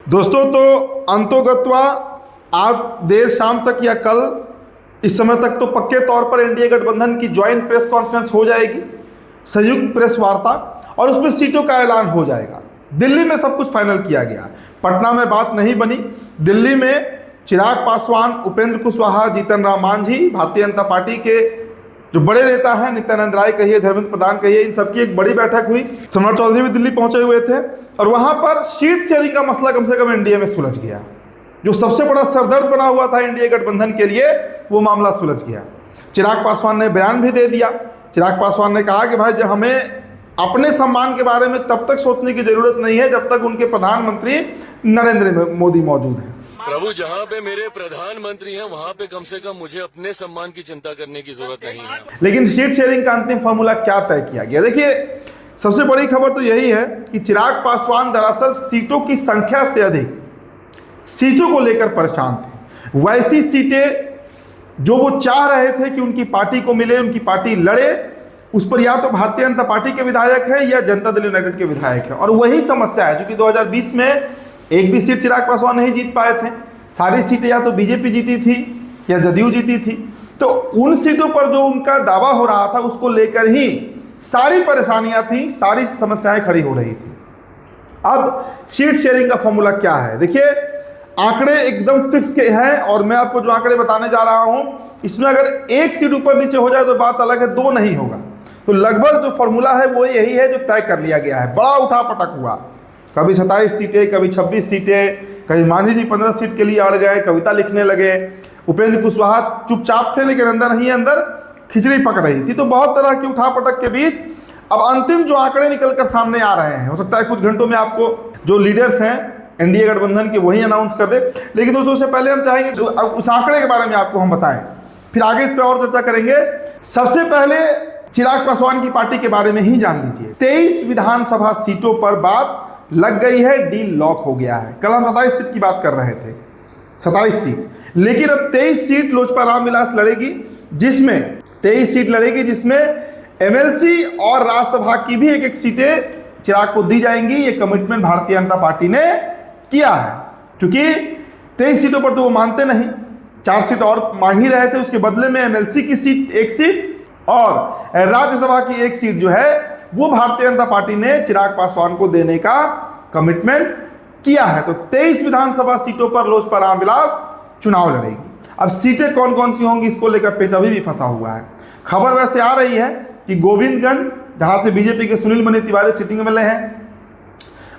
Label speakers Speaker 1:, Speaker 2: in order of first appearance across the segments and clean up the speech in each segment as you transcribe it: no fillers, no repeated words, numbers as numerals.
Speaker 1: दोस्तों, तो अंतोगत्वा आज देर शाम तक या कल इस समय तक तो पक्के तौर पर एनडीए गठबंधन की ज्वाइंट प्रेस कॉन्फ्रेंस हो जाएगी, संयुक्त प्रेस वार्ता, और उसमें सीटों का ऐलान हो जाएगा। दिल्ली में सब कुछ फाइनल किया गया, पटना में बात नहीं बनी। दिल्ली में चिराग पासवान, उपेंद्र कुशवाहा, जीतन राम मांझी, भारतीय जनता पार्टी के जो बड़े नेता हैं, नित्यानंद राय कहिए, धर्मेंद्र प्रधान कहिए, इन सबकी एक बड़ी बैठक हुई। सम्राट चौधरी भी दिल्ली पहुंचे हुए थे और वहां पर सीट शेयरिंग का मसला कम से कम एनडीए में सुलझ गया। जो सबसे बड़ा सरदर्द बना हुआ था एनडीए गठबंधन के लिए, वो मामला सुलझ गया। चिराग पासवान ने बयान भी दे दिया। चिराग पासवान ने कहा कि भाई जब हमें अपने सम्मान के बारे में तब तक सोचने की जरूरत नहीं है जब तक उनके प्रधानमंत्री नरेंद्र मोदी मौजूद हैं।
Speaker 2: प्रभु, जहाँ पे मेरे प्रधानमंत्री हैं वहाँ पे कम से कम मुझे अपने सम्मान की चिंता करने की जरूरत नहीं है।
Speaker 1: लेकिन सीट शेयरिंग का अंतिम फॉर्मूला क्या तय किया गया? देखिए, सबसे बड़ी खबर तो यही है कि चिराग पासवान दरअसल सीटों की संख्या से अधिक सीटों को लेकर परेशान थे। वैसी सीटें जो वो चाह रहे थे कि उनकी पार्टी को मिले, उनकी पार्टी लड़े, उस पर या तो भारतीय जनता पार्टी के विधायक है या जनता दल यूनाइटेड के विधायक है। और वही समस्या है, क्योंकि 2020 में एक भी सीट चिराग पासवान नहीं जीत पाए थे। सारी सीटें या तो बीजेपी जीती थी या जदयू जीती थी। तो उन सीटों पर जो उनका दावा हो रहा था उसको लेकर ही सारी परेशानियां थी, सारी समस्याएं खड़ी हो रही थी। अब सीट शेयरिंग का फॉर्मूला क्या है? देखिए, आंकड़े एकदम फिक्स के हैं और मैं आपको जो आंकड़े बताने जा रहा हूं, इसमें अगर एक सीट ऊपर नीचे हो जाए तो बात अलग है, दो नहीं होगा। तो लगभग जो फॉर्मूला है वो यही है जो तय कर लिया गया है। बड़ा उठापटक हुआ, कभी 27 सीटें, कभी 26 सीटें, कभी मांझी जी 15 सीट के लिए अड़ गए, कविता लिखने लगे। उपेंद्र कुशवाहा चुपचाप थे, लेकिन अंदर ही अंदर खिचड़ी पक रही थी। तो बहुत तरह की उठापटक के बीच अब अंतिम जो आंकड़े निकलकर सामने आ रहे हैं, हो सकता है कुछ घंटों में आपको जो लीडर्स हैं एनडीए गठबंधन के वही अनाउंस कर दे। लेकिन दोस्तों, उससे पहले हम चाहेंगे उस आंकड़े के बारे में आपको हम बताएं, फिर आगे इस पर और चर्चा करेंगे। सबसे पहले चिराग पासवान की पार्टी के बारे में ही जान लीजिए। 23 विधानसभा सीटों पर बात लग गई है, डील लॉक हो गया है। कल हम 27 सीट की बात कर रहे थे, 27 सीट, लेकिन अब 23 सीट लोजपा रामविलास लड़ेगी, जिसमें 23 सीट लड़ेगी, जिसमें एमएलसी और राज्यसभा की भी एक एक सीटें चिराग को दी जाएंगी। ये कमिटमेंट भारतीय जनता पार्टी ने किया है, क्योंकि 23 सीटों पर तो वो मानते नहीं, 4 सीट और मांग ही रहे थे। उसके बदले में एमएलसी की सीट एक सीट और राज्यसभा की एक सीट जो है वो भारतीय जनता पार्टी ने चिराग पासवान को देने का कमिटमेंट किया है। तो 23 विधानसभा सीटों पर लोजपा रामविलास चुनाव लड़ेगी। अब सीटें कौन कौन सी होंगी इसको लेकर पेच अभी भी फंसा हुआ है। खबर वैसे आ रही है कि गोविंदगंज, जहां से बीजेपी के सुनील मनी तिवारी सिटिंग में हैं,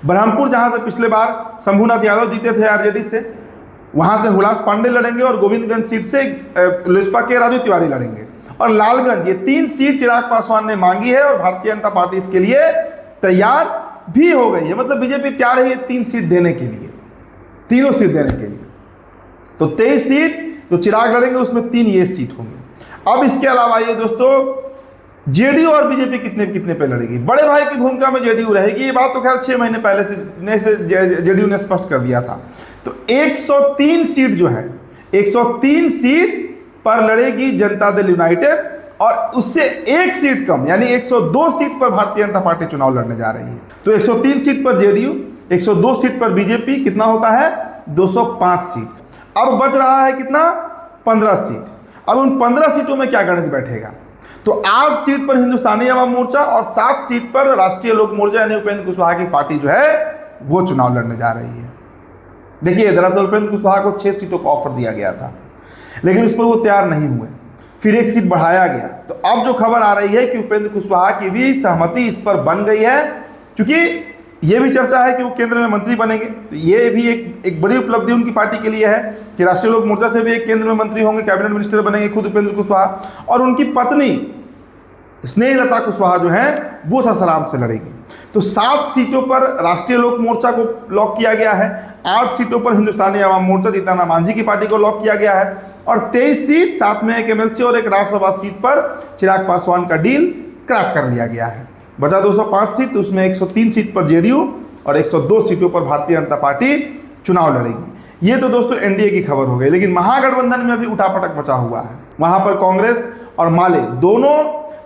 Speaker 1: ब्रह्मपुर, जहां से पिछले बार शंभुनाथ यादव जीते थे आरजेडी से, वहां से हुलास पांडे लड़ेंगे और गोविंदगंज सीट से लोजपा के राजू तिवारी लड़ेंगे। और लालगंज, ये 3 सीट चिराग पासवान ने मांगी है और भारतीय जनता पार्टी इसके लिए तैयार भी हो गई है। मतलब बीजेपी तैयार है ये 3 सीट देने के लिए, तीनों सीट देने के लिए। तो 23 सीट जो चिराग लड़ेंगे उसमें 3 ये सीट होंगे। अब इसके अलावा ये दोस्तों, जेडीयू और बीजेपी कितने कितने पे लड़ेगी? बड़े भाई की भूमिका में जेडीयू रहेगी। ये बात तो खैर 6 महीने पहले से जेडीयू ने स्पष्ट कर दिया था। तो 103 सीट जो है, 103 सीट पर लड़ेगी जनता दल यूनाइटेड और उससे एक सीट कम यानी 102 सीट पर भारतीय जनता पार्टी चुनाव लड़ने जा रही है। तो 103 सीट पर जेडीयू, 102 सीट पर बीजेपी, कितना होता है? 205 सीट। अब बच रहा है कितना? 15 सीट। अब उन 15 सीटों में क्या गणित बैठेगा? तो 8 सीट पर हिंदुस्तानी अवाम मोर्चा और 7 सीट पर राष्ट्रीय लोक मोर्चा यानी उपेंद्र कुशवाहा की पार्टी जो है वो चुनाव लड़ने जा रही है। देखिए, दरअसल उपेंद्र कुशवाहा को 6 सीटों का ऑफर दिया गया था, लेकिन उस पर वो तैयार नहीं हुए, फिर 1 सीट बढ़ाया गया। तो अब जो खबर आ रही है कि उपेंद्र कुशवाहा की भी सहमति इस पर बन गई है, क्योंकि ये भी चर्चा है कि वो केंद्र में मंत्री बनेंगे। तो ये भी एक बड़ी उपलब्धि उनकी पार्टी के लिए है कि राष्ट्रीय लोक मोर्चा से भी एक केंद्र में मंत्री होंगे, कैबिनेट मिनिस्टर बनेंगे खुद उपेंद्र कुशवाहा। और उनकी पत्नी स्नेहलता कुशवाहा जो है वो सासाराम से लड़ेगी। तो 7 सीटों पर राष्ट्रीय लोक मोर्चा को लॉक किया गया है, 8 सीटों पर हिंदुस्तानी अवाम मोर्चा जीतन राम मांझी की पार्टी को लॉक किया गया है और 23 सीट, साथ में एक एमएलसी और एक राज्यसभा सीट पर चिराग पासवान का डील क्रैक कर लिया गया है। बचा 205 सीट, उसमें 103 सीट पर जेडीयू और 102 सीटों पर भारतीय जनता पार्टी चुनाव लड़ेगी। ये तो दोस्तों एनडीए की खबर हो गई। लेकिन महागठबंधन में भी उठापटक मचा हुआ है। वहां पर कांग्रेस और माले दोनों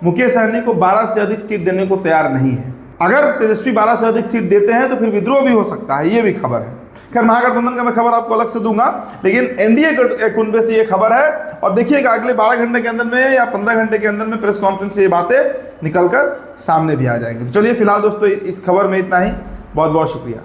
Speaker 1: मुकेश सहनी को 12 से अधिक सीट देने को तैयार नहीं है। अगर तेजस्वी 12 से अधिक सीट देते हैं तो फिर विद्रोह भी हो सकता है, ये भी खबर है। खैर महागठबंधन का मैं खबर आपको अलग से दूंगा, लेकिन एनडीए कुनबे से ये खबर है। और देखिएगा अगले 12 घंटे के अंदर में या 15 घंटे के अंदर में प्रेस कॉन्फ्रेंस से ये बातें निकलकर सामने भी आ जाएंगी। तो चलिए फिलहाल दोस्तों इस खबर में इतना ही। बहुत बहुत शुक्रिया।